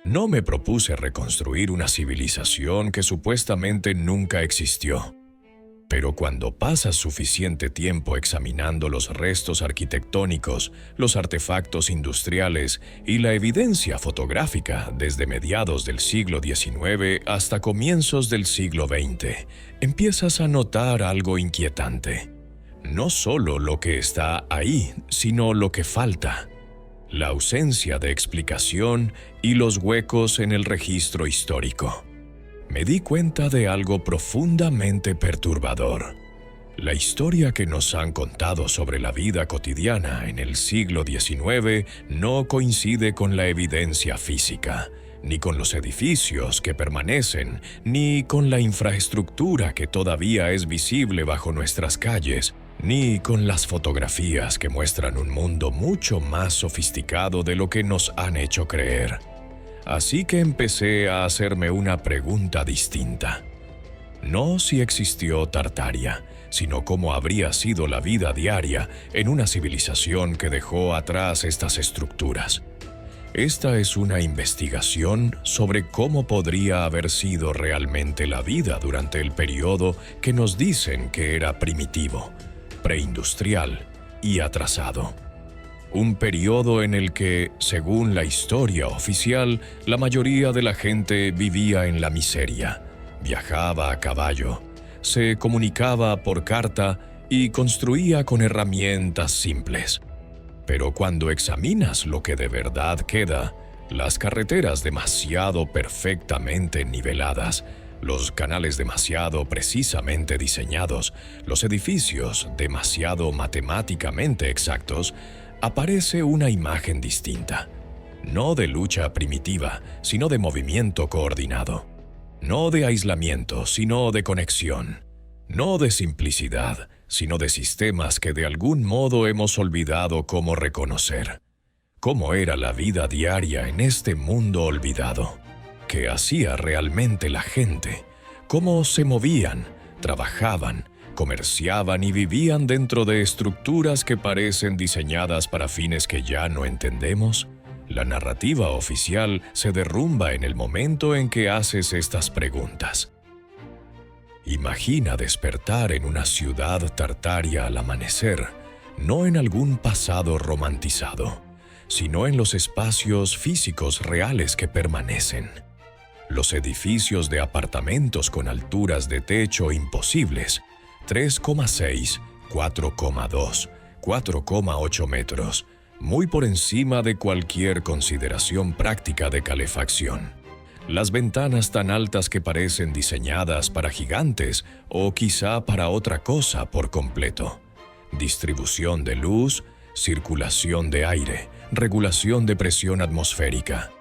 No me propuse reconstruir una civilización que supuestamente nunca existió. Pero cuando pasas suficiente tiempo examinando los restos arquitectónicos, los artefactos industriales y la evidencia fotográfica desde mediados del siglo XIX hasta comienzos del siglo XX, empiezas a notar algo inquietante. No solo lo que está ahí, sino lo que falta. La ausencia de explicación y los huecos en el registro histórico. Me di cuenta de algo profundamente perturbador. La historia que nos han contado sobre la vida cotidiana en el siglo XIX no coincide con la evidencia física, ni con los edificios que permanecen, ni con la infraestructura que todavía es visible bajo nuestras calles, ni con las fotografías que muestran un mundo mucho más sofisticado de lo que nos han hecho creer. Así que empecé a hacerme una pregunta distinta. No si existió Tartaria, sino cómo habría sido la vida diaria en una civilización que dejó atrás estas estructuras. Esta es una investigación sobre cómo podría haber sido realmente la vida durante el periodo que nos dicen que era primitivo, preindustrial y atrasado. Un periodo en el que, según la historia oficial, la mayoría de la gente vivía en la miseria, viajaba a caballo, se comunicaba por carta y construía con herramientas simples. Pero cuando examinas lo que de verdad queda, las carreteras demasiado perfectamente niveladas, los canales demasiado precisamente diseñados, los edificios demasiado matemáticamente exactos, aparece una imagen distinta. No de lucha primitiva, sino de movimiento coordinado. No de aislamiento, sino de conexión. No de simplicidad, sino de sistemas que de algún modo hemos olvidado cómo reconocer. ¿Cómo era la vida diaria en este mundo olvidado? ¿Qué hacía realmente la gente? ¿Cómo se movían, trabajaban, comerciaban y vivían dentro de estructuras que parecen diseñadas para fines que ya no entendemos? La narrativa oficial se derrumba en el momento en que haces estas preguntas. Imagina despertar en una ciudad tartaria al amanecer, no en algún pasado romantizado, sino en los espacios físicos reales que permanecen. Los edificios de apartamentos con alturas de techo imposibles, 3,6, 4,2, 4,8 metros, muy por encima de cualquier consideración práctica de calefacción. Las ventanas tan altas que parecen diseñadas para gigantes o quizá para otra cosa por completo. Distribución de luz, circulación de aire, regulación de presión atmosférica.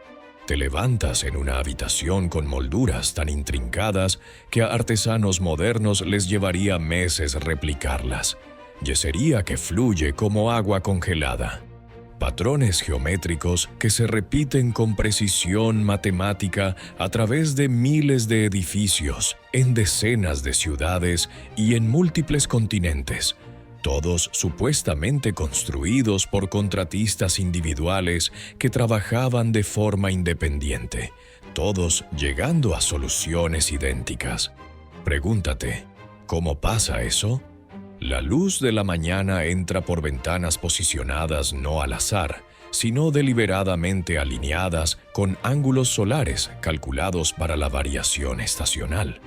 Te levantas en una habitación con molduras tan intrincadas que a artesanos modernos les llevaría meses replicarlas. Yesería que fluye como agua congelada. Patrones geométricos que se repiten con precisión matemática a través de miles de edificios, en decenas de ciudades y en múltiples continentes. Todos supuestamente construidos por contratistas individuales que trabajaban de forma independiente, todos llegando a soluciones idénticas. Pregúntate, ¿cómo pasa eso? La luz de la mañana entra por ventanas posicionadas no al azar, sino deliberadamente alineadas con ángulos solares calculados para la variación estacional.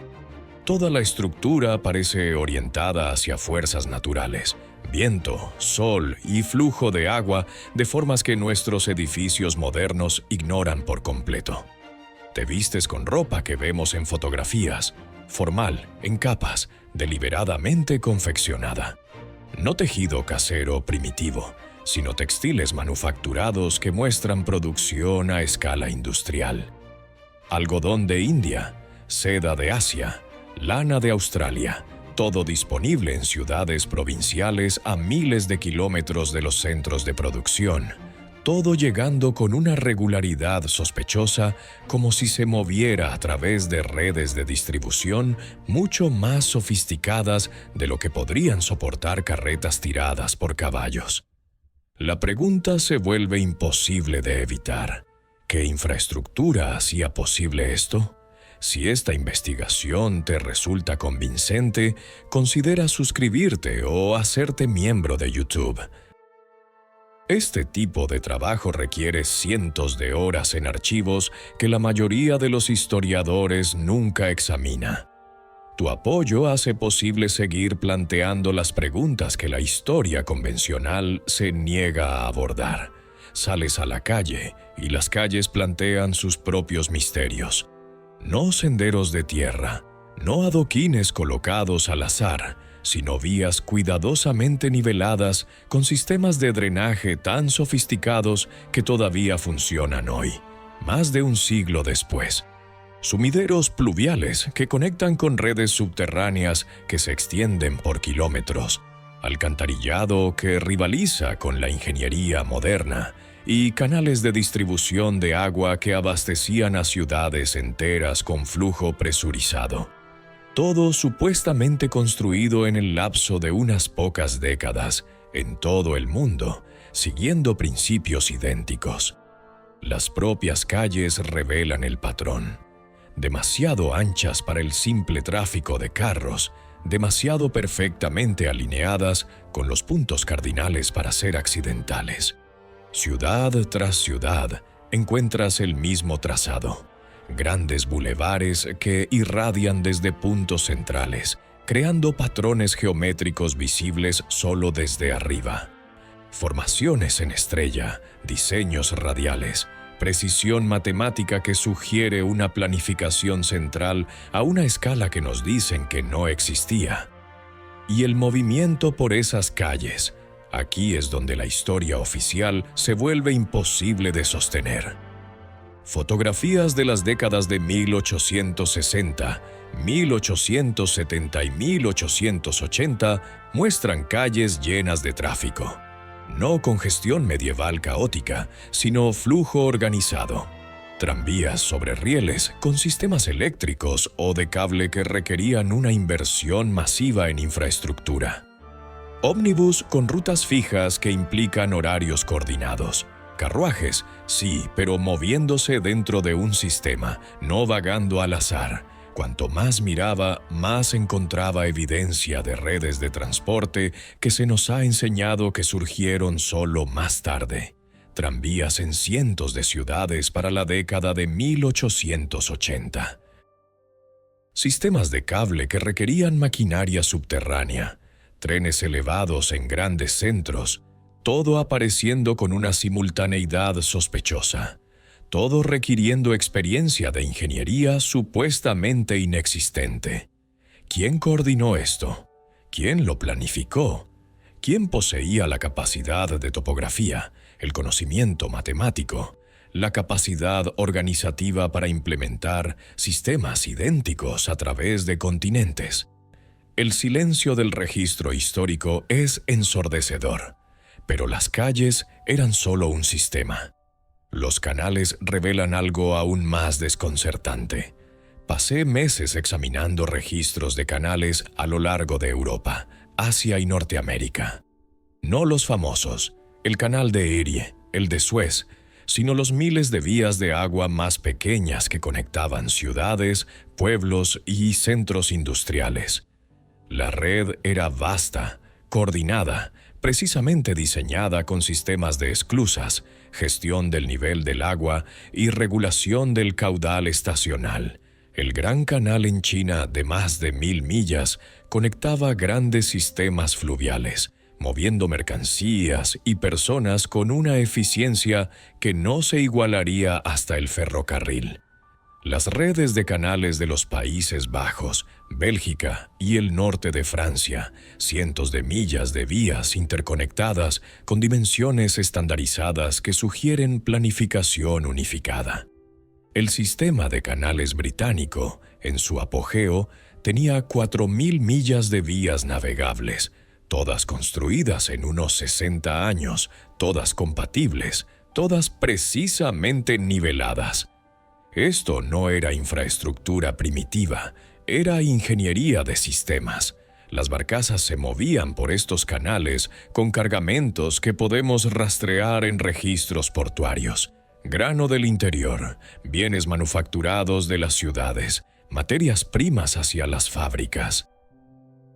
Toda la estructura parece orientada hacia fuerzas naturales, viento, sol y flujo de agua, de formas que nuestros edificios modernos ignoran por completo. Te vistes con ropa que vemos en fotografías, formal, en capas, deliberadamente confeccionada. No tejido casero primitivo, sino textiles manufacturados que muestran producción a escala industrial. Algodón de India, seda de Asia, lana de Australia, todo disponible en ciudades provinciales a miles de kilómetros de los centros de producción, todo llegando con una regularidad sospechosa como si se moviera a través de redes de distribución mucho más sofisticadas de lo que podrían soportar carretas tiradas por caballos. La pregunta se vuelve imposible de evitar. ¿Qué infraestructura hacía posible esto? Si esta investigación te resulta convincente, considera suscribirte o hacerte miembro de YouTube. Este tipo de trabajo requiere cientos de horas en archivos que la mayoría de los historiadores nunca examina. Tu apoyo hace posible seguir planteando las preguntas que la historia convencional se niega a abordar. Sales a la calle y las calles plantean sus propios misterios. No senderos de tierra, no adoquines colocados al azar, sino vías cuidadosamente niveladas con sistemas de drenaje tan sofisticados que todavía funcionan hoy, más de un siglo después. Sumideros pluviales que conectan con redes subterráneas que se extienden por kilómetros, alcantarillado que rivaliza con la ingeniería moderna y canales de distribución de agua que abastecían a ciudades enteras con flujo presurizado. Todo supuestamente construido en el lapso de unas pocas décadas, en todo el mundo, siguiendo principios idénticos. Las propias calles revelan el patrón. Demasiado anchas para el simple tráfico de carros, demasiado perfectamente alineadas con los puntos cardinales para ser accidentales. Ciudad tras ciudad encuentras el mismo trazado. Grandes bulevares que irradian desde puntos centrales, creando patrones geométricos visibles solo desde arriba. Formaciones en estrella, diseños radiales, precisión matemática que sugiere una planificación central a una escala que nos dicen que no existía. Y el movimiento por esas calles, aquí es donde la historia oficial se vuelve imposible de sostener. Fotografías de las décadas de 1860, 1870 y 1880 muestran calles llenas de tráfico. No congestión medieval caótica, sino flujo organizado. Tranvías sobre rieles con sistemas eléctricos o de cable que requerían una inversión masiva en infraestructura. Ómnibus con rutas fijas que implican horarios coordinados. Carruajes, sí, pero moviéndose dentro de un sistema, no vagando al azar. Cuanto más miraba, más encontraba evidencia de redes de transporte que se nos ha enseñado que surgieron solo más tarde. Tranvías en cientos de ciudades para la década de 1880. Sistemas de cable que requerían maquinaria subterránea. Trenes elevados en grandes centros. Todo apareciendo con una simultaneidad sospechosa. Todo requiriendo experiencia de ingeniería supuestamente inexistente. ¿Quién coordinó esto? ¿Quién lo planificó? ¿Quién poseía la capacidad de topografía, el conocimiento matemático, la capacidad organizativa para implementar sistemas idénticos a través de continentes? El silencio del registro histórico es ensordecedor, pero las calles eran solo un sistema. Los canales revelan algo aún más desconcertante. Pasé meses examinando registros de canales a lo largo de Europa, Asia y Norteamérica. No los famosos, el canal de Erie, el de Suez, sino los miles de vías de agua más pequeñas que conectaban ciudades, pueblos y centros industriales. La red era vasta, coordinada, precisamente diseñada con sistemas de esclusas, gestión del nivel del agua y regulación del caudal estacional. El Gran Canal en China, de más de 1000 millas, conectaba grandes sistemas fluviales, moviendo mercancías y personas con una eficiencia que no se igualaría hasta el ferrocarril. Las redes de canales de los Países Bajos, Bélgica y el norte de Francia, cientos de millas de vías interconectadas con dimensiones estandarizadas que sugieren planificación unificada. El sistema de canales británico, en su apogeo, tenía 4000 millas de vías navegables, todas construidas en unos 60 años, todas compatibles, todas precisamente niveladas. Esto no era infraestructura primitiva, era ingeniería de sistemas. Las barcazas se movían por estos canales con cargamentos que podemos rastrear en registros portuarios. grano del interior, bienes manufacturados de las ciudades, materias primas hacia las fábricas.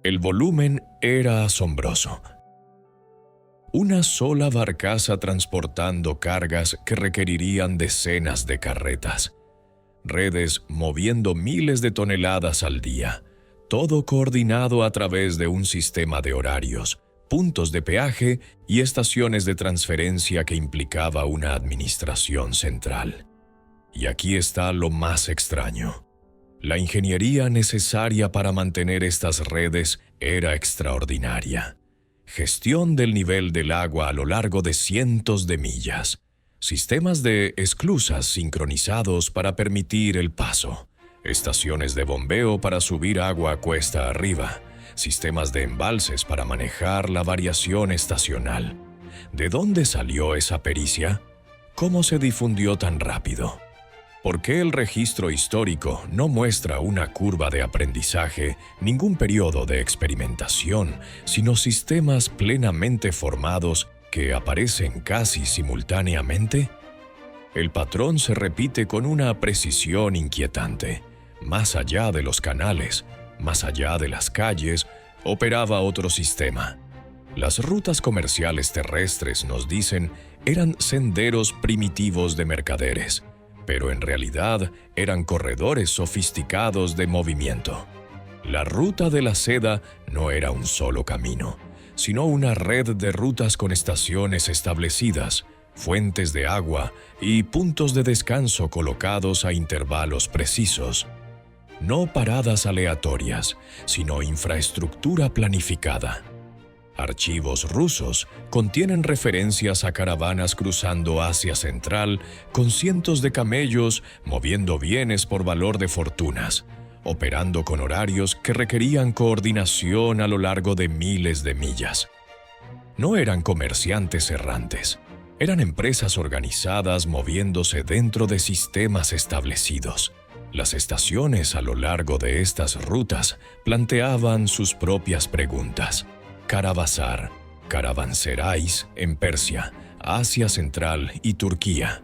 El volumen era asombroso. Una sola barcaza transportando cargas que requerirían decenas de carretas. Redes moviendo miles de toneladas al día, todo coordinado a través de un sistema de horarios, puntos de peaje y estaciones de transferencia que implicaba una administración central. Y aquí está lo más extraño. La ingeniería necesaria para mantener estas redes era extraordinaria. Gestión del nivel del agua a lo largo de cientos de millas. Sistemas de esclusas sincronizados para permitir el paso. Estaciones de bombeo para subir agua cuesta arriba. Sistemas de embalses para manejar la variación estacional. ¿De dónde salió esa pericia? ¿Cómo se difundió tan rápido? ¿Por qué el registro histórico no muestra una curva de aprendizaje, ningún periodo de experimentación, sino sistemas plenamente formados que aparecen casi simultáneamente? El patrón se repite con una precisión inquietante. Más allá de los canales, más allá de las calles, operaba otro sistema. Las rutas comerciales terrestres, nos dicen, eran senderos primitivos de mercaderes, pero en realidad eran corredores sofisticados de movimiento. La ruta de la seda no era un solo camino, sino una red de rutas con estaciones establecidas, fuentes de agua y puntos de descanso colocados a intervalos precisos. No paradas aleatorias, sino infraestructura planificada. Archivos rusos contienen referencias a caravanas cruzando Asia Central con cientos de camellos moviendo bienes por valor de fortunas, operando con horarios que requerían coordinación a lo largo de miles de millas. No eran comerciantes errantes, eran empresas organizadas moviéndose dentro de sistemas establecidos. Las estaciones a lo largo de estas rutas planteaban sus propias preguntas. Karavazar, Caravanserais en Persia, Asia Central y Turquía.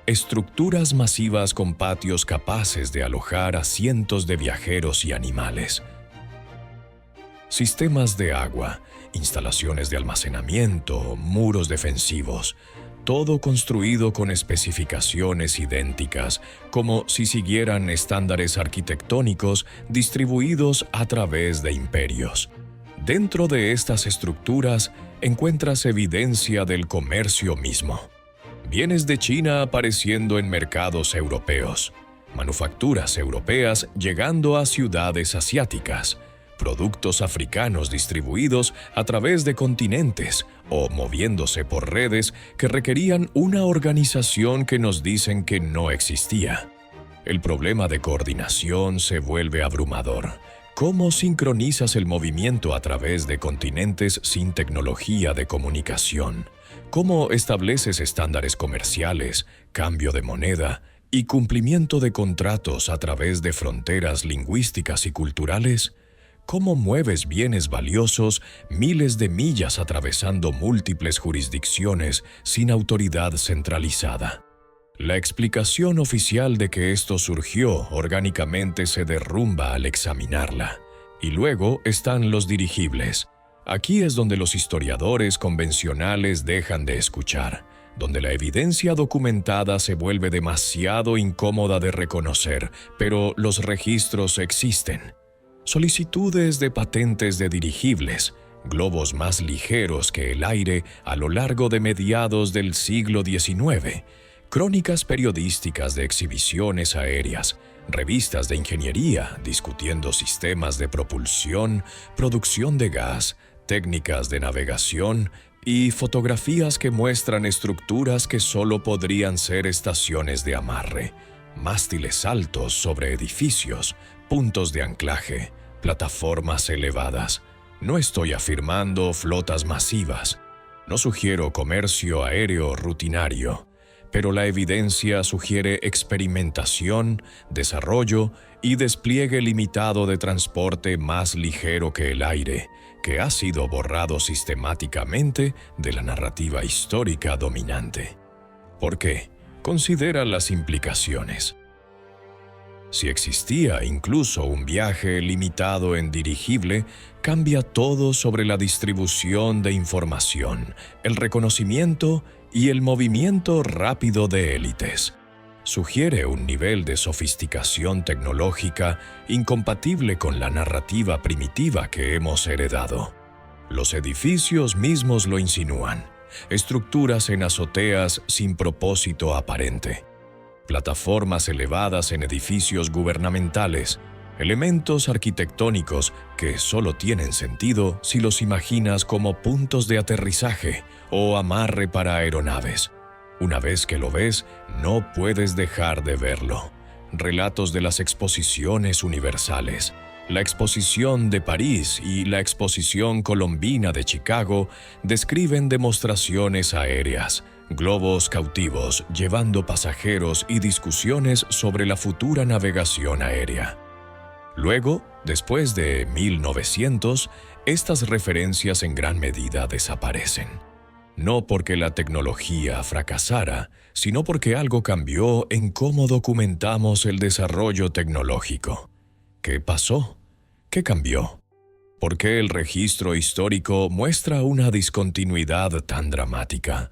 Estructuras masivas con patios capaces de alojar a cientos de viajeros y animales. Sistemas de agua, instalaciones de almacenamiento, muros defensivos, todo construido con especificaciones idénticas, como si siguieran estándares arquitectónicos distribuidos a través de imperios. Dentro de estas estructuras encuentras evidencia del comercio mismo. Bienes de China apareciendo en mercados europeos, manufacturas europeas llegando a ciudades asiáticas, productos africanos distribuidos a través de continentes o moviéndose por redes que requerían una organización que nos dicen que no existía. El problema de coordinación se vuelve abrumador. ¿Cómo sincronizas el movimiento a través de continentes sin tecnología de comunicación? ¿Cómo estableces estándares comerciales, cambio de moneda y cumplimiento de contratos a través de fronteras lingüísticas y culturales? ¿Cómo mueves bienes valiosos miles de millas atravesando múltiples jurisdicciones sin autoridad centralizada? La explicación oficial de que esto surgió orgánicamente se derrumba al examinarla. Y luego están los dirigibles. Aquí es donde los historiadores convencionales dejan de escuchar, donde la evidencia documentada se vuelve demasiado incómoda de reconocer, pero los registros existen. Solicitudes de patentes de dirigibles, globos más ligeros que el aire a lo largo de mediados del siglo XIX, crónicas periodísticas de exhibiciones aéreas, revistas de ingeniería discutiendo sistemas de propulsión, producción de gas, técnicas de navegación y fotografías que muestran estructuras que solo podrían ser estaciones de amarre, mástiles altos sobre edificios, puntos de anclaje, plataformas elevadas. No estoy afirmando flotas masivas. No sugiero comercio aéreo rutinario. Pero la evidencia sugiere experimentación, desarrollo y despliegue limitado de transporte más ligero que el aire, que ha sido borrado sistemáticamente de la narrativa histórica dominante. ¿Por qué? Considera las implicaciones. Si existía incluso un viaje limitado en dirigible, cambia todo sobre la distribución de información, el reconocimiento y el movimiento rápido de élites. Sugiere un nivel de sofisticación tecnológica incompatible con la narrativa primitiva que hemos heredado. Los edificios mismos lo insinúan. Estructuras en azoteas sin propósito aparente. Plataformas elevadas en edificios gubernamentales. Elementos arquitectónicos que solo tienen sentido si los imaginas como puntos de aterrizaje o amarre para aeronaves. Una vez que lo ves, no puedes dejar de verlo. Relatos de las exposiciones universales. La Exposición de París y la Exposición Colombina de Chicago describen demostraciones aéreas, globos cautivos llevando pasajeros y discusiones sobre la futura navegación aérea. Luego, después de 1900, estas referencias en gran medida desaparecen. No porque la tecnología fracasara, sino porque algo cambió en cómo documentamos el desarrollo tecnológico. ¿Qué pasó? ¿Qué cambió? ¿Por qué el registro histórico muestra una discontinuidad tan dramática?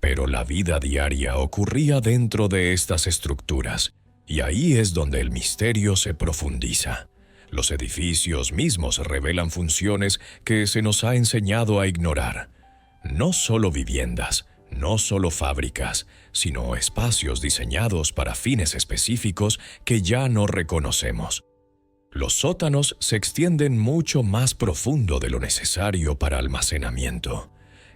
Pero la vida diaria ocurría dentro de estas estructuras, y ahí es donde el misterio se profundiza. Los edificios mismos revelan funciones que se nos ha enseñado a ignorar. No solo viviendas, no solo fábricas, sino espacios diseñados para fines específicos que ya no reconocemos. Los sótanos se extienden mucho más profundo de lo necesario para almacenamiento.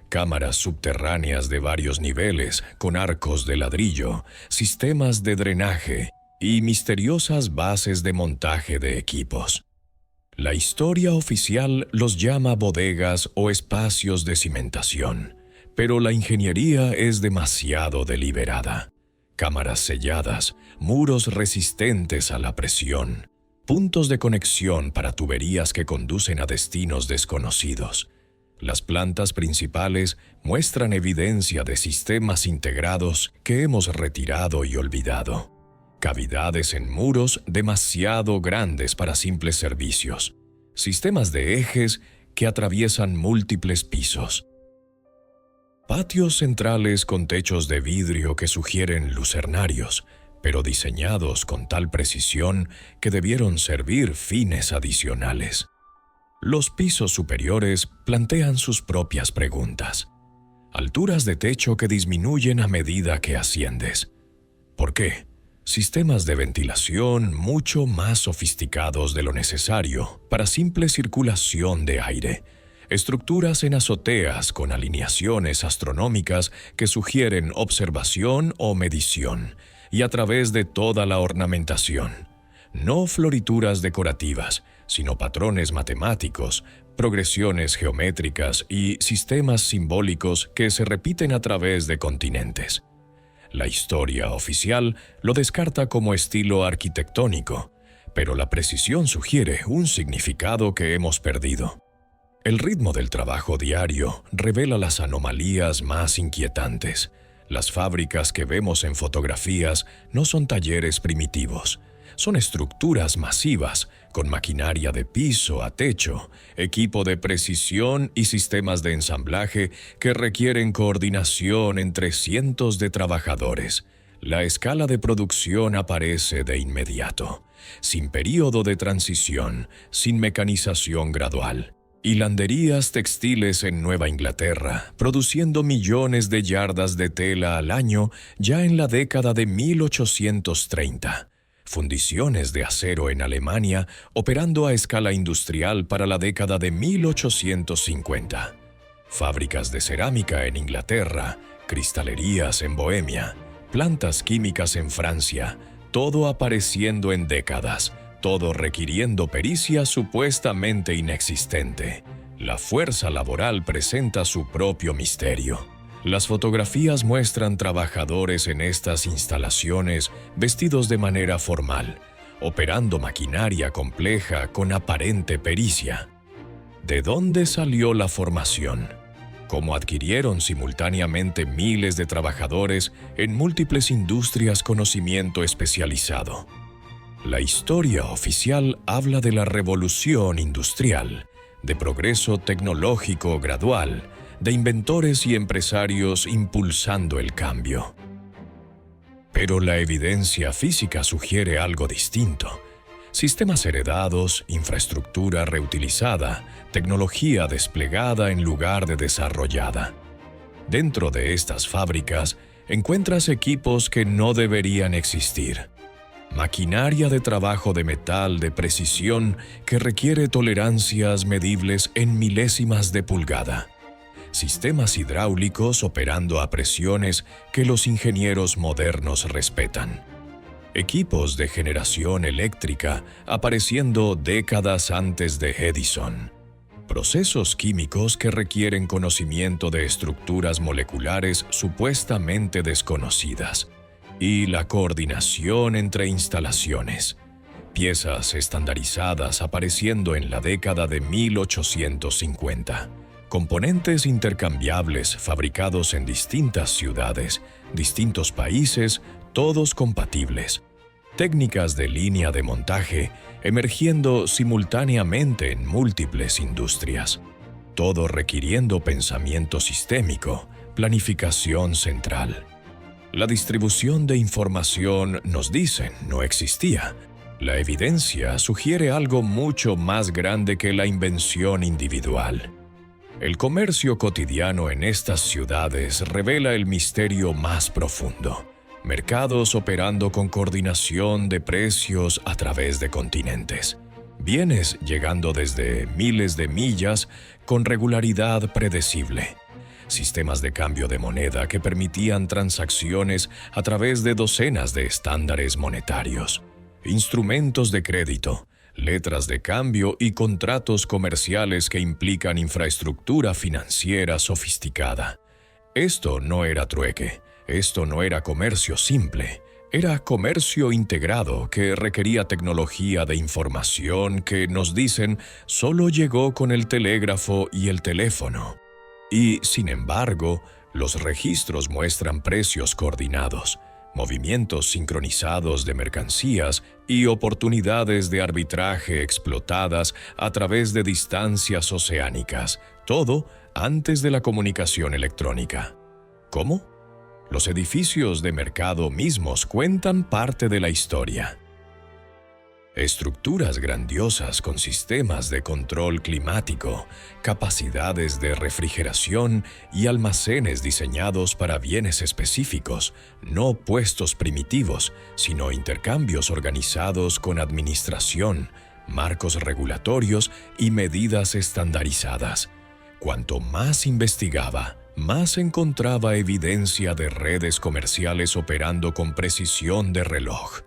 Cámaras subterráneas de varios niveles, con arcos de ladrillo, sistemas de drenaje y misteriosas bases de montaje de equipos. La historia oficial los llama bodegas o espacios de cimentación, pero la ingeniería es demasiado deliberada. Cámaras selladas, muros resistentes a la presión, puntos de conexión para tuberías que conducen a destinos desconocidos. Las plantas principales muestran evidencia de sistemas integrados que hemos retirado y olvidado. Cavidades en muros demasiado grandes para simples servicios. Sistemas de ejes que atraviesan múltiples pisos. Patios centrales con techos de vidrio que sugieren lucernarios, pero diseñados con tal precisión que debieron servir fines adicionales. Los pisos superiores plantean sus propias preguntas. Alturas de techo que disminuyen a medida que asciendes. ¿Por qué? Sistemas de ventilación mucho más sofisticados de lo necesario para simple circulación de aire. Estructuras en azoteas con alineaciones astronómicas que sugieren observación o medición, y a través de toda la ornamentación. No florituras decorativas, sino patrones matemáticos, progresiones geométricas y sistemas simbólicos que se repiten a través de continentes. La historia oficial lo descarta como estilo arquitectónico, pero la precisión sugiere un significado que hemos perdido. El ritmo del trabajo diario revela las anomalías más inquietantes. Las fábricas que vemos en fotografías no son talleres primitivos. Son estructuras masivas, con maquinaria de piso a techo, equipo de precisión y sistemas de ensamblaje que requieren coordinación entre cientos de trabajadores. La escala de producción aparece de inmediato, sin período de transición, sin mecanización gradual. Hilanderías textiles en Nueva Inglaterra, produciendo millones de yardas de tela al año ya en la década de 1830. Fundiciones de acero en Alemania, operando a escala industrial para la década de 1850. Fábricas de cerámica en Inglaterra, cristalerías en Bohemia, plantas químicas en Francia, todo apareciendo en décadas, todo requiriendo pericia supuestamente inexistente. La fuerza laboral presenta su propio misterio. Las fotografías muestran trabajadores en estas instalaciones vestidos de manera formal, operando maquinaria compleja con aparente pericia. ¿De dónde salió la formación? cómo adquirieron simultáneamente miles de trabajadores en múltiples industrias conocimiento especializado. La historia oficial habla de la revolución industrial, de progreso tecnológico gradual, de inventores y empresarios impulsando el cambio. Pero la evidencia física sugiere algo distinto. Sistemas heredados, infraestructura reutilizada, tecnología desplegada en lugar de desarrollada. Dentro de estas fábricas encuentras equipos que no deberían existir. Maquinaria de trabajo de metal de precisión que requiere tolerancias medibles en milésimas de pulgada. Sistemas hidráulicos operando a presiones que los ingenieros modernos respetan. Equipos de generación eléctrica apareciendo décadas antes de Edison. Procesos químicos que requieren conocimiento de estructuras moleculares supuestamente desconocidas. Y la coordinación entre instalaciones. Piezas estandarizadas apareciendo en la década de 1850. Componentes intercambiables fabricados en distintas ciudades, distintos países, todos compatibles. Técnicas de línea de montaje emergiendo simultáneamente en múltiples industrias. Todo requiriendo pensamiento sistémico, planificación central. La distribución de información, nos dicen, no existía. La evidencia sugiere algo mucho más grande que la invención individual. El comercio cotidiano en estas ciudades revela el misterio más profundo. Mercados operando con coordinación de precios a través de continentes. Bienes llegando desde miles de millas con regularidad predecible. Sistemas de cambio de moneda que permitían transacciones a través de docenas de estándares monetarios. Instrumentos de crédito, letras de cambio y contratos comerciales que implican infraestructura financiera sofisticada. Esto no era trueque, esto no era comercio simple, era comercio integrado que requería tecnología de información que, nos dicen, solo llegó con el telégrafo y el teléfono. Y, sin embargo, los registros muestran precios coordinados, movimientos sincronizados de mercancías y oportunidades de arbitraje explotadas a través de distancias oceánicas, todo antes de la comunicación electrónica. ¿Cómo? Los edificios de mercado mismos cuentan parte de la historia. Estructuras grandiosas con sistemas de control climático, capacidades de refrigeración y almacenes diseñados para bienes específicos, no puestos primitivos, sino intercambios organizados con administración, marcos regulatorios y medidas estandarizadas. Cuanto más investigaba, más encontraba evidencia de redes comerciales operando con precisión de reloj.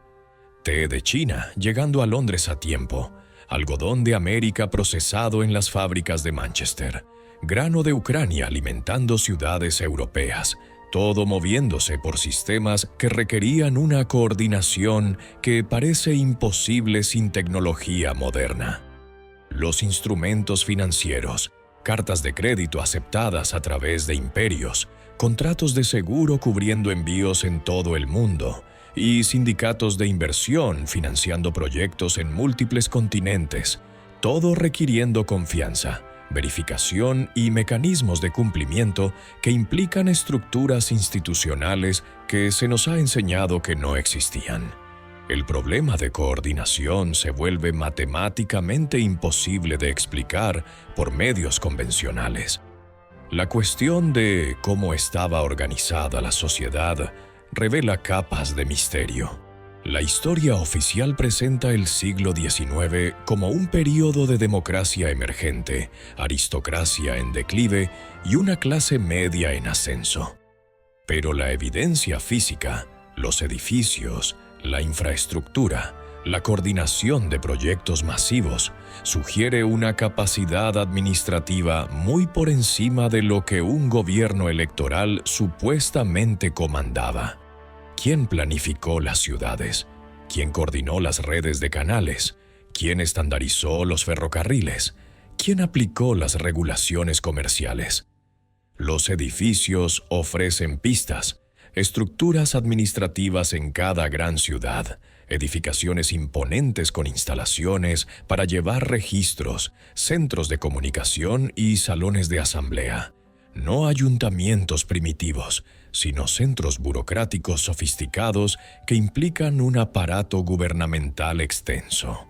Té de China llegando a Londres a tiempo, algodón de América procesado en las fábricas de Manchester, grano de Ucrania alimentando ciudades europeas, todo moviéndose por sistemas que requerían una coordinación que parece imposible sin tecnología moderna. Los instrumentos financieros, cartas de crédito aceptadas a través de imperios, contratos de seguro cubriendo envíos en todo el mundo, y sindicatos de inversión financiando proyectos en múltiples continentes, todo requiriendo confianza, verificación y mecanismos de cumplimiento que implican estructuras institucionales que se nos ha enseñado que no existían. El problema de coordinación se vuelve matemáticamente imposible de explicar por medios convencionales. La cuestión de cómo estaba organizada la sociedad revela capas de misterio. La historia oficial presenta el siglo XIX como un período de democracia emergente, aristocracia en declive y una clase media en ascenso. Pero la evidencia física, los edificios, la infraestructura, la coordinación de proyectos masivos, sugiere una capacidad administrativa muy por encima de lo que un gobierno electoral supuestamente comandaba. ¿Quién planificó las ciudades? ¿Quién coordinó las redes de canales? ¿Quién estandarizó los ferrocarriles? ¿Quién aplicó las regulaciones comerciales? Los edificios ofrecen pistas, estructuras administrativas en cada gran ciudad, edificaciones imponentes con instalaciones para llevar registros, centros de comunicación y salones de asamblea. No ayuntamientos primitivos, sino centros burocráticos sofisticados que implican un aparato gubernamental extenso.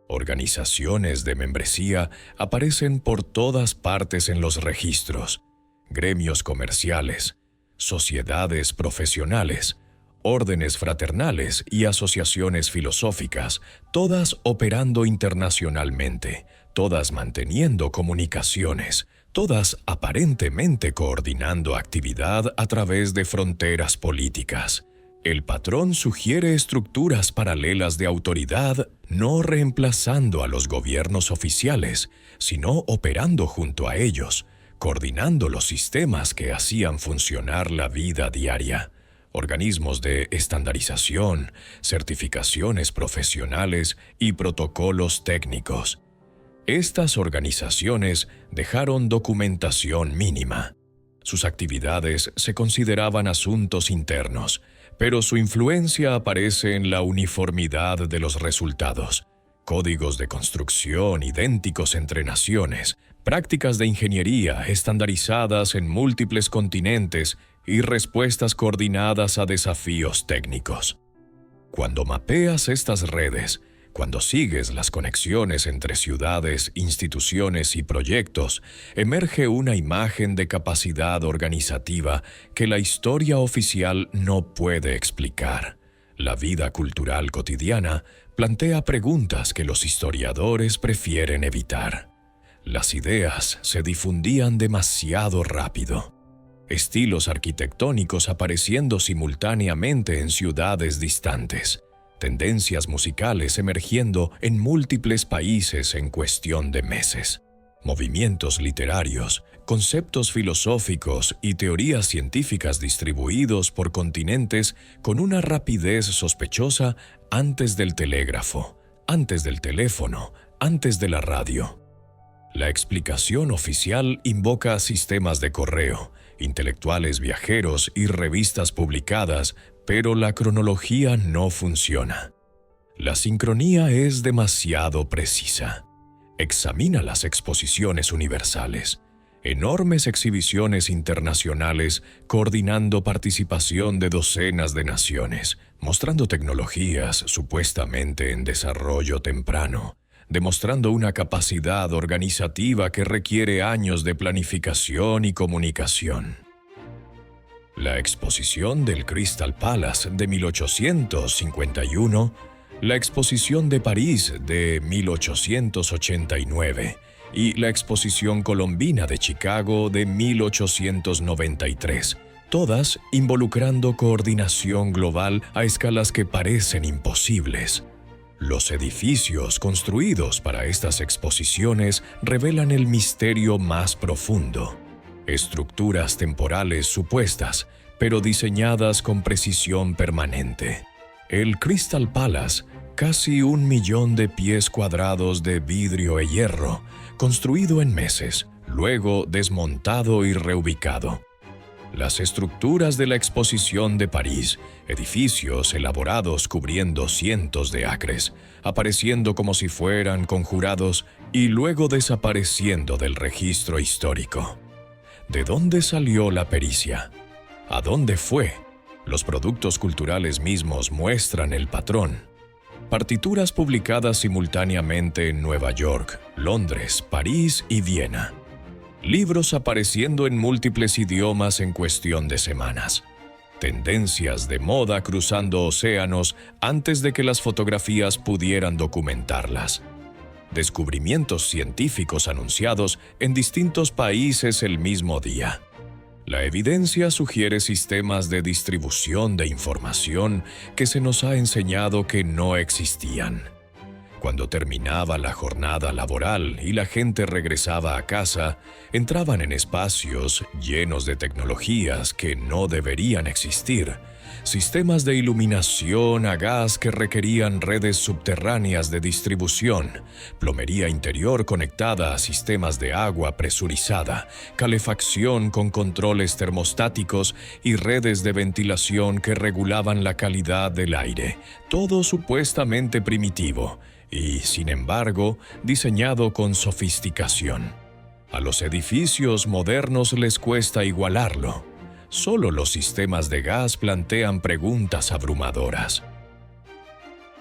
Organizaciones de membresía aparecen por todas partes en los registros, gremios comerciales, sociedades profesionales, órdenes fraternales y asociaciones filosóficas, todas operando internacionalmente, todas manteniendo comunicaciones, todas aparentemente coordinando actividad a través de fronteras políticas. El patrón sugiere estructuras paralelas de autoridad, no reemplazando a los gobiernos oficiales, sino operando junto a ellos, coordinando los sistemas que hacían funcionar la vida diaria. Organismos de estandarización, certificaciones profesionales y protocolos técnicos. Estas organizaciones dejaron documentación mínima. Sus actividades se consideraban asuntos internos, pero su influencia aparece en la uniformidad de los resultados. Códigos de construcción idénticos entre naciones, prácticas de ingeniería estandarizadas en múltiples continentes y respuestas coordinadas a desafíos técnicos. Cuando mapeas estas redes, cuando sigues las conexiones entre ciudades, instituciones y proyectos, emerge una imagen de capacidad organizativa que la historia oficial no puede explicar. La vida cultural cotidiana plantea preguntas que los historiadores prefieren evitar. Las ideas se difundían demasiado rápido. Estilos arquitectónicos apareciendo simultáneamente en ciudades distantes. Tendencias musicales emergiendo en múltiples países en cuestión de meses. Movimientos literarios, conceptos filosóficos y teorías científicas distribuidos por continentes con una rapidez sospechosa antes del telégrafo, antes del teléfono, antes de la radio. La explicación oficial invoca sistemas de correo, intelectuales viajeros y revistas publicadas, pero la cronología no funciona. La sincronía es demasiado precisa. Examina las exposiciones universales, enormes exhibiciones internacionales coordinando participación de docenas de naciones, mostrando tecnologías supuestamente en desarrollo temprano, demostrando una capacidad organizativa que requiere años de planificación y comunicación. La exposición del Crystal Palace de 1851, la exposición de París de 1889 y la exposición colombina de Chicago de 1893, todas involucrando coordinación global a escalas que parecen imposibles. Los edificios construidos para estas exposiciones revelan el misterio más profundo. Estructuras temporales supuestas, pero diseñadas con precisión permanente. El Crystal Palace, casi 1 millón de pies cuadrados de vidrio e hierro, construido en meses, luego desmontado y reubicado. Las estructuras de la exposición de París, edificios elaborados cubriendo cientos de acres, apareciendo como si fueran conjurados y luego desapareciendo del registro histórico. ¿De dónde salió la pericia? ¿A dónde fue? Los productos culturales mismos muestran el patrón. Partituras publicadas simultáneamente en Nueva York, Londres, París y Viena. Libros apareciendo en múltiples idiomas en cuestión de semanas. Tendencias de moda cruzando océanos antes de que las fotografías pudieran documentarlas. Descubrimientos científicos anunciados en distintos países el mismo día. La evidencia sugiere sistemas de distribución de información que se nos ha enseñado que no existían. Cuando terminaba la jornada laboral y la gente regresaba a casa, entraban en espacios llenos de tecnologías que no deberían existir, sistemas de iluminación a gas que requerían redes subterráneas de distribución, plomería interior conectada a sistemas de agua presurizada, calefacción con controles termostáticos y redes de ventilación que regulaban la calidad del aire, todo supuestamente primitivo y, sin embargo, diseñado con sofisticación. A los edificios modernos les cuesta igualarlo. Solo los sistemas de gas plantean preguntas abrumadoras.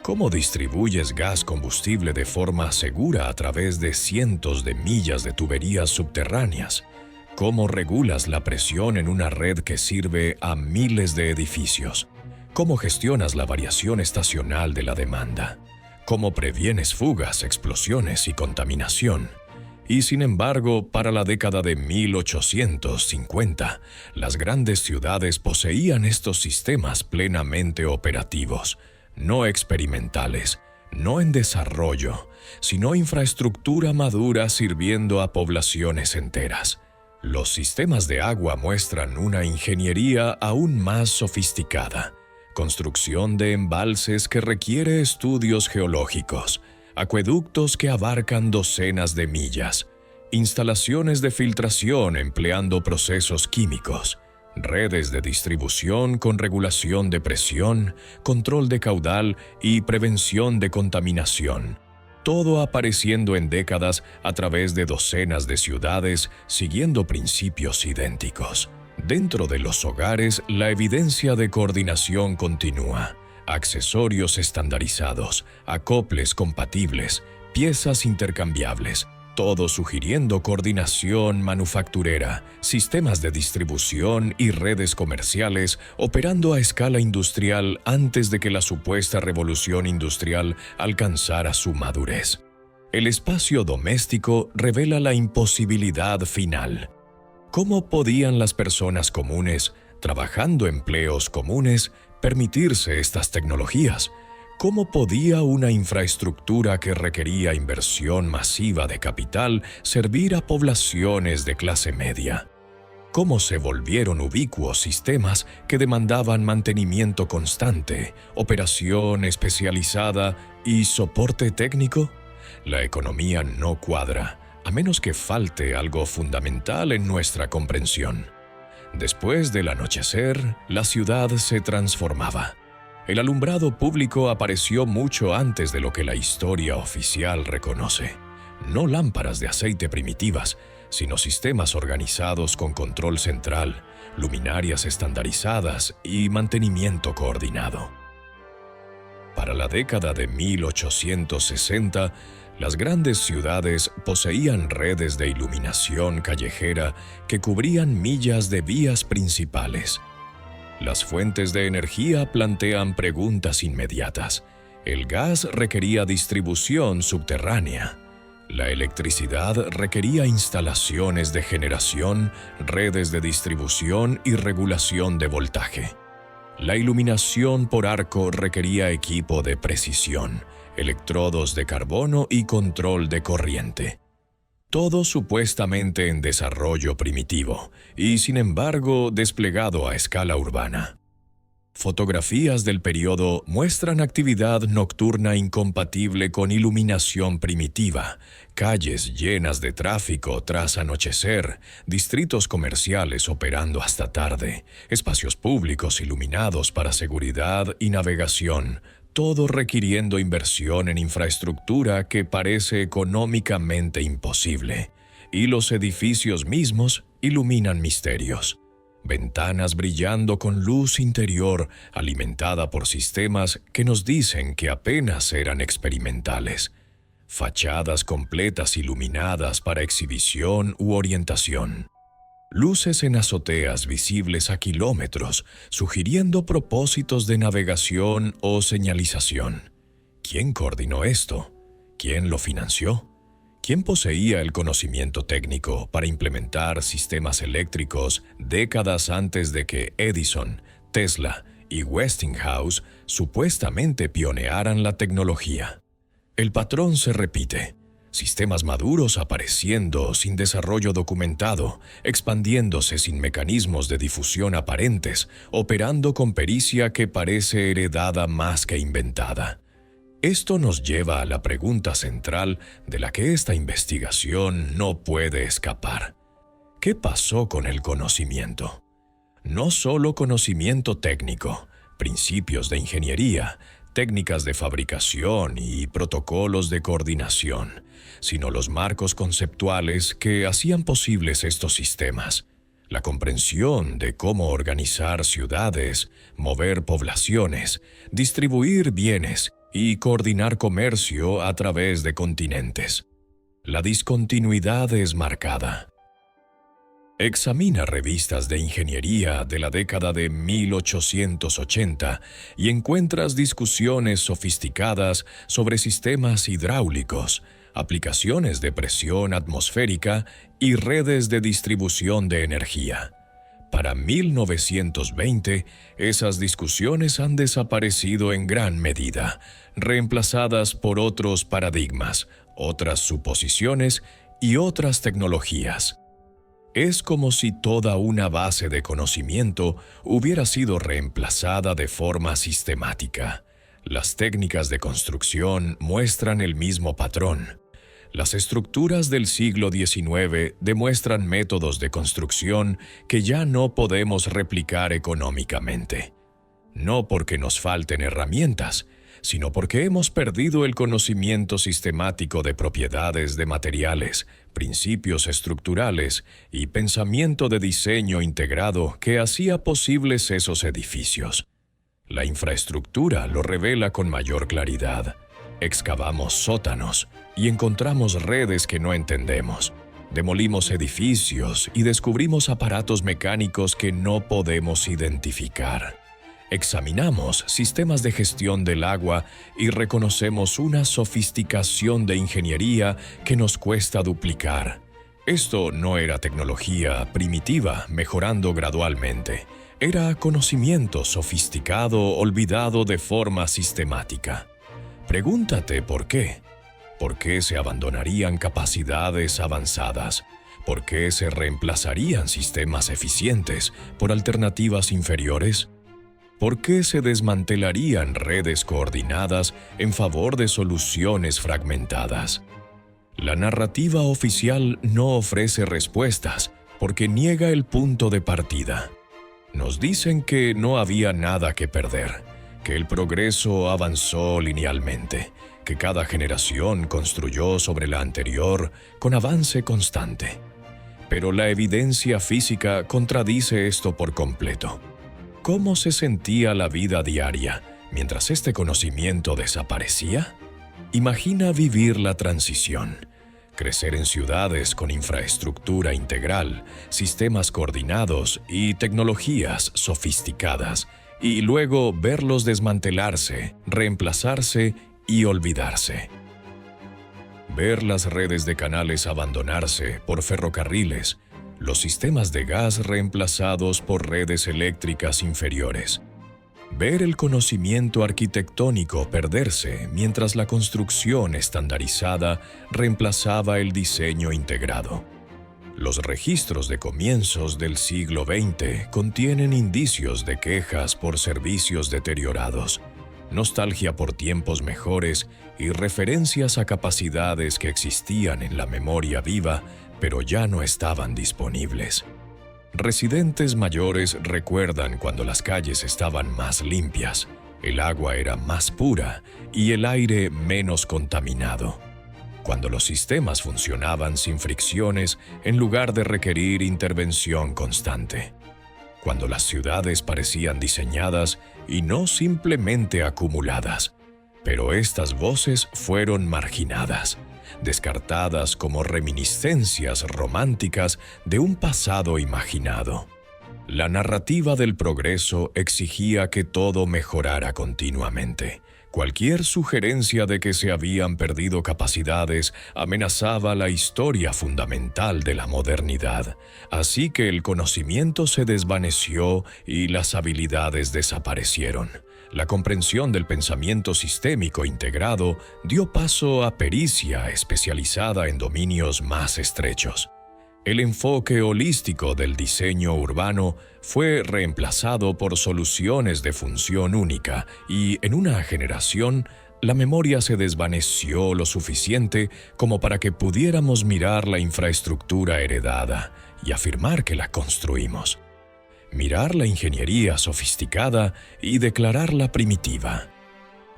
¿Cómo distribuyes gas combustible de forma segura a través de cientos de millas de tuberías subterráneas? ¿Cómo regulas la presión en una red que sirve a miles de edificios? ¿Cómo gestionas la variación estacional de la demanda? ¿Cómo previenes fugas, explosiones y contaminación? Y sin embargo, para la década de 1850, las grandes ciudades poseían estos sistemas plenamente operativos, no experimentales, no en desarrollo, sino infraestructura madura sirviendo a poblaciones enteras. Los sistemas de agua muestran una ingeniería aún más sofisticada, construcción de embalses que requiere estudios geológicos, acueductos que abarcan docenas de millas, instalaciones de filtración empleando procesos químicos, redes de distribución con regulación de presión, control de caudal y prevención de contaminación. Todo apareciendo en décadas a través de docenas de ciudades siguiendo principios idénticos. Dentro de los hogares, la evidencia de coordinación continúa. Accesorios estandarizados, acoples compatibles, piezas intercambiables, todo sugiriendo coordinación manufacturera, sistemas de distribución y redes comerciales operando a escala industrial antes de que la supuesta revolución industrial alcanzara su madurez. El espacio doméstico revela la imposibilidad final. ¿Cómo podían las personas comunes, trabajando empleos comunes, permitirse estas tecnologías? ¿Cómo podía una infraestructura que requería inversión masiva de capital servir a poblaciones de clase media? ¿Cómo se volvieron ubicuos sistemas que demandaban mantenimiento constante, operación especializada y soporte técnico? La economía no cuadra, a menos que falte algo fundamental en nuestra comprensión. Después del anochecer, la ciudad se transformaba. El alumbrado público apareció mucho antes de lo que la historia oficial reconoce. No lámparas de aceite primitivas, sino sistemas organizados con control central, luminarias estandarizadas y mantenimiento coordinado. Para la década de 1860, las grandes ciudades poseían redes de iluminación callejera que cubrían millas de vías principales. Las fuentes de energía plantean preguntas inmediatas. El gas requería distribución subterránea. La electricidad requería instalaciones de generación, redes de distribución y regulación de voltaje. La iluminación por arco requería equipo de precisión, electrodos de carbono y control de corriente. Todo supuestamente en desarrollo primitivo y, sin embargo, desplegado a escala urbana. Fotografías del periodo muestran actividad nocturna incompatible con iluminación primitiva, calles llenas de tráfico tras anochecer, distritos comerciales operando hasta tarde, espacios públicos iluminados para seguridad y navegación, todo requiriendo inversión en infraestructura que parece económicamente imposible, y los edificios mismos iluminan misterios. Ventanas brillando con luz interior alimentada por sistemas que nos dicen que apenas eran experimentales. Fachadas completas iluminadas para exhibición u orientación. Luces en azoteas visibles a kilómetros, sugiriendo propósitos de navegación o señalización. ¿Quién coordinó esto? ¿Quién lo financió? ¿Quién poseía el conocimiento técnico para implementar sistemas eléctricos décadas antes de que Edison, Tesla y Westinghouse supuestamente pionearan la tecnología? El patrón se repite. sistemas maduros apareciendo sin desarrollo documentado, expandiéndose sin mecanismos de difusión aparentes, operando con pericia que parece heredada más que inventada. Esto nos lleva a la pregunta central de la que esta investigación no puede escapar. ¿Qué pasó con el conocimiento? No solo conocimiento técnico, principios de ingeniería, técnicas de fabricación y protocolos de coordinación, sino los marcos conceptuales que hacían posibles estos sistemas. La comprensión de cómo organizar ciudades, mover poblaciones, distribuir bienes y coordinar comercio a través de continentes. La discontinuidad es marcada. Examina revistas de ingeniería de la década de 1880 y encuentras discusiones sofisticadas sobre sistemas hidráulicos, aplicaciones de presión atmosférica y redes de distribución de energía. Para 1920, esas discusiones han desaparecido en gran medida, reemplazadas por otros paradigmas, otras suposiciones y otras tecnologías. Es como si toda una base de conocimiento hubiera sido reemplazada de forma sistemática. Las técnicas de construcción muestran el mismo patrón. Las estructuras del siglo XIX demuestran métodos de construcción que ya no podemos replicar económicamente. No porque nos falten herramientas, sino porque hemos perdido el conocimiento sistemático de propiedades de materiales, principios estructurales y pensamiento de diseño integrado que hacía posibles esos edificios. La infraestructura lo revela con mayor claridad. Excavamos sótanos y encontramos redes que no entendemos. Demolimos edificios y descubrimos aparatos mecánicos que no podemos identificar. Examinamos sistemas de gestión del agua y reconocemos una sofisticación de ingeniería que nos cuesta duplicar. Esto no era tecnología primitiva mejorando gradualmente. Era conocimiento sofisticado olvidado de forma sistemática. Pregúntate por qué. ¿Por qué se abandonarían capacidades avanzadas? ¿Por qué se reemplazarían sistemas eficientes por alternativas inferiores? ¿Por qué se desmantelarían redes coordinadas en favor de soluciones fragmentadas? La narrativa oficial no ofrece respuestas porque niega el punto de partida. Nos dicen que no había nada que perder, que el progreso avanzó linealmente, que cada generación construyó sobre la anterior con avance constante. Pero la evidencia física contradice esto por completo. ¿Cómo se sentía la vida diaria mientras este conocimiento desaparecía? Imagina vivir la transición, crecer en ciudades con infraestructura integral, sistemas coordinados y tecnologías sofisticadas, y luego verlos desmantelarse, reemplazarse y olvidarse. Ver las redes de canales abandonarse por ferrocarriles, los sistemas de gas reemplazados por redes eléctricas inferiores. Ver el conocimiento arquitectónico perderse mientras la construcción estandarizada reemplazaba el diseño integrado. Los registros de comienzos del siglo XX contienen indicios de quejas por servicios deteriorados, nostalgia por tiempos mejores y referencias a capacidades que existían en la memoria viva, pero ya no estaban disponibles. Residentes mayores recuerdan cuando las calles estaban más limpias, el agua era más pura y el aire menos contaminado. Cuando los sistemas funcionaban sin fricciones en lugar de requerir intervención constante. Cuando las ciudades parecían diseñadas y no simplemente acumuladas. Pero estas voces fueron marginadas, descartadas como reminiscencias románticas de un pasado imaginado. La narrativa del progreso exigía que todo mejorara continuamente. Cualquier sugerencia de que se habían perdido capacidades amenazaba la historia fundamental de la modernidad, así que el conocimiento se desvaneció y las habilidades desaparecieron, La comprensión del pensamiento sistémico integrado dio paso a pericia especializada en dominios más estrechos. El enfoque holístico del diseño urbano fue reemplazado por soluciones de función única y, en una generación, la memoria se desvaneció lo suficiente como para que pudiéramos mirar la infraestructura heredada y afirmar que la construimos. Mirar la ingeniería sofisticada y declararla primitiva.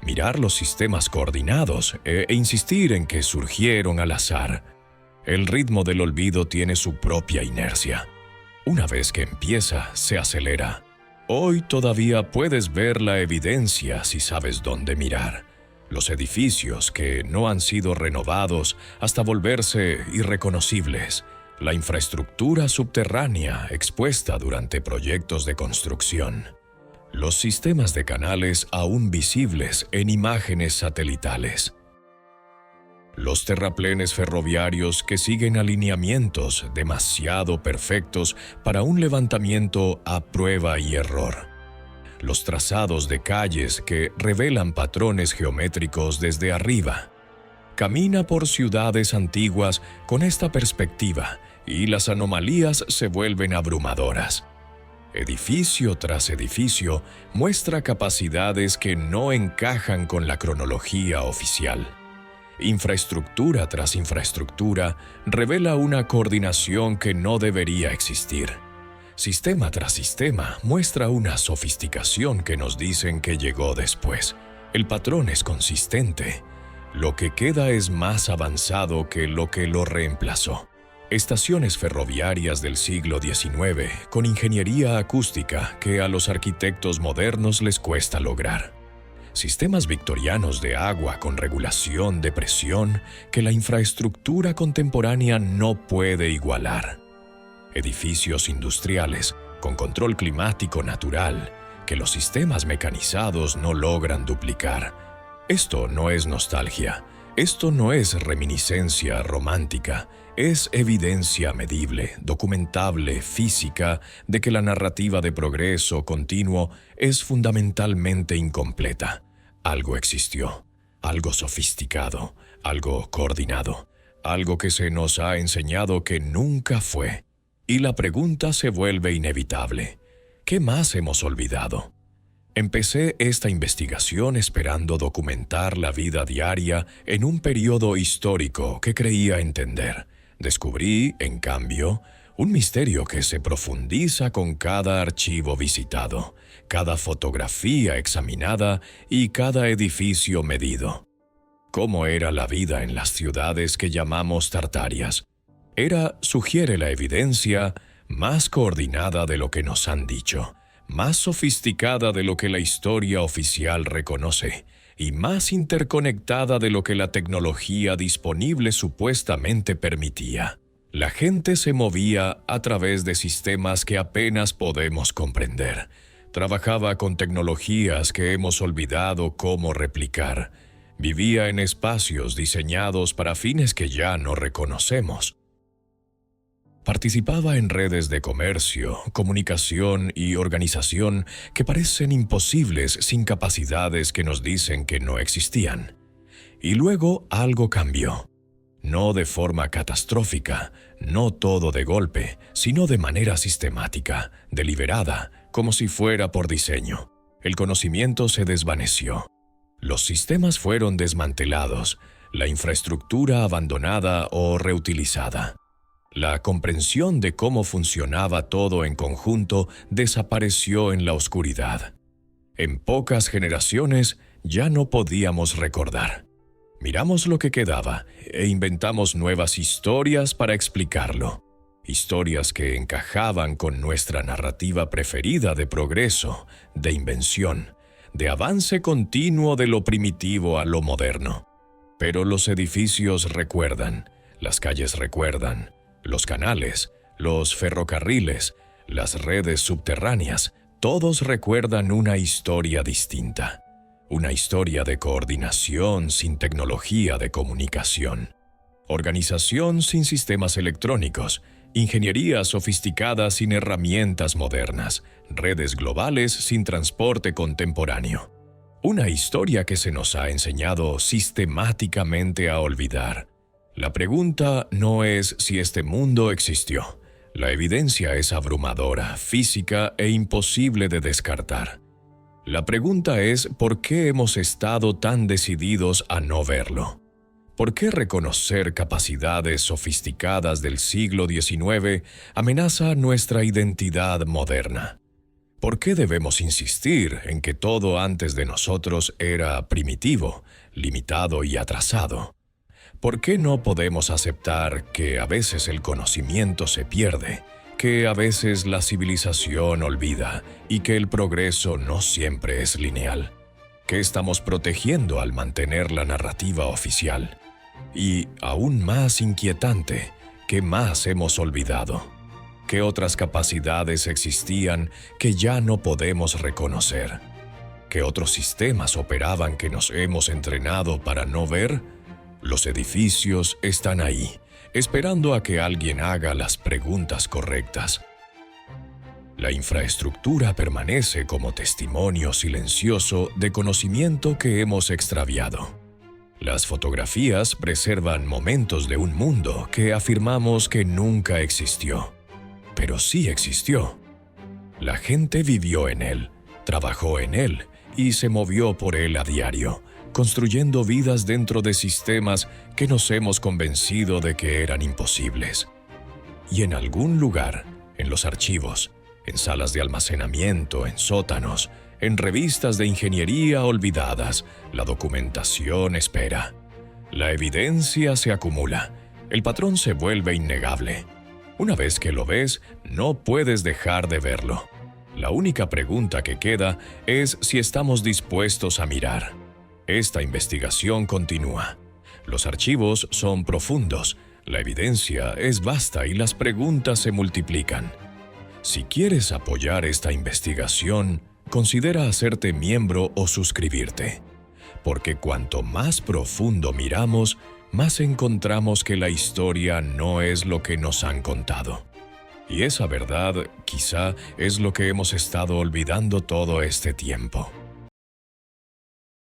Mirar los sistemas coordinados e insistir en que surgieron al azar. El ritmo del olvido tiene su propia inercia. Una vez que empieza, se acelera. Hoy todavía puedes ver la evidencia si sabes dónde mirar. Los edificios que no han sido renovados hasta volverse irreconocibles. La infraestructura subterránea expuesta durante proyectos de construcción. Los sistemas de canales aún visibles en imágenes satelitales. Los terraplenes ferroviarios que siguen alineamientos demasiado perfectos para un levantamiento a prueba y error. Los trazados de calles que revelan patrones geométricos desde arriba. Camina por ciudades antiguas con esta perspectiva y las anomalías se vuelven abrumadoras. Edificio tras edificio muestra capacidades que no encajan con la cronología oficial. Infraestructura tras infraestructura revela una coordinación que no debería existir. Sistema tras sistema muestra una sofisticación que nos dicen que llegó después. El patrón es consistente. Lo que queda es más avanzado que lo reemplazó. Estaciones ferroviarias del siglo XIX con ingeniería acústica que a los arquitectos modernos les cuesta lograr. Sistemas victorianos de agua con regulación de presión que la infraestructura contemporánea no puede igualar. Edificios industriales con control climático natural que los sistemas mecanizados no logran duplicar. Esto no es nostalgia, esto no es reminiscencia romántica, es evidencia medible, documentable, física, de que la narrativa de progreso continuo es fundamentalmente incompleta. Algo existió, algo sofisticado, algo coordinado, algo que se nos ha enseñado que nunca fue. Y la pregunta se vuelve inevitable. ¿Qué más hemos olvidado? Empecé esta investigación esperando documentar la vida diaria en un periodo histórico que creía entender. Descubrí, en cambio, un misterio que se profundiza con cada archivo visitado, cada fotografía examinada y cada edificio medido. ¿Cómo era la vida en las ciudades que llamamos Tartarias? Era, sugiere la evidencia, más coordinada de lo que nos han dicho, más sofisticada de lo que la historia oficial reconoce, y más interconectada de lo que la tecnología disponible supuestamente permitía. La gente se movía a través de sistemas que apenas podemos comprender. Trabajaba con tecnologías que hemos olvidado cómo replicar. Vivía en espacios diseñados para fines que ya no reconocemos. Participaba en redes de comercio, comunicación y organización que parecen imposibles sin capacidades que nos dicen que no existían. Y luego algo cambió. No de forma catastrófica, no todo de golpe, sino de manera sistemática, deliberada, como si fuera por diseño. El conocimiento se desvaneció. Los sistemas fueron desmantelados, la infraestructura abandonada o reutilizada. La comprensión de cómo funcionaba todo en conjunto desapareció en la oscuridad. En pocas generaciones ya no podíamos recordar. Miramos lo que quedaba e inventamos nuevas historias para explicarlo. Historias que encajaban con nuestra narrativa preferida de progreso, de invención, de avance continuo de lo primitivo a lo moderno. Pero los edificios recuerdan, las calles recuerdan, los canales, los ferrocarriles, las redes subterráneas, todos recuerdan una historia distinta. Una historia de coordinación sin tecnología de comunicación. Organización sin sistemas electrónicos. Ingeniería sofisticada sin herramientas modernas. Redes globales sin transporte contemporáneo. Una historia que se nos ha enseñado sistemáticamente a olvidar. La pregunta no es si este mundo existió. La evidencia es abrumadora, física e imposible de descartar. La pregunta es ¿por qué hemos estado tan decididos a no verlo? ¿Por qué reconocer capacidades sofisticadas del siglo XIX amenaza nuestra identidad moderna? ¿Por qué debemos insistir en que todo antes de nosotros era primitivo, limitado y atrasado? ¿Por qué no podemos aceptar que a veces el conocimiento se pierde, que a veces la civilización olvida y que el progreso no siempre es lineal? ¿Qué estamos protegiendo al mantener la narrativa oficial? Y, aún más inquietante, ¿qué más hemos olvidado? ¿Qué otras capacidades existían que ya no podemos reconocer? ¿Qué otros sistemas operaban que nos hemos entrenado para no ver? Los edificios están ahí, esperando a que alguien haga las preguntas correctas. La infraestructura permanece como testimonio silencioso de conocimiento que hemos extraviado. Las fotografías preservan momentos de un mundo que afirmamos que nunca existió. Pero sí existió. La gente vivió en él, trabajó en él y se movió por él a diario, construyendo vidas dentro de sistemas que nos hemos convencido de que eran imposibles. Y en algún lugar, en los archivos, en salas de almacenamiento, en sótanos, en revistas de ingeniería olvidadas, la documentación espera. La evidencia se acumula. El patrón se vuelve innegable. Una vez que lo ves, no puedes dejar de verlo. La única pregunta que queda es si estamos dispuestos a mirar. Esta investigación continúa. Los archivos son profundos, la evidencia es vasta y las preguntas se multiplican. Si quieres apoyar esta investigación, considera hacerte miembro o suscribirte. Porque cuanto más profundo miramos, más encontramos que la historia no es lo que nos han contado. Y esa verdad, quizá, es lo que hemos estado olvidando todo este tiempo.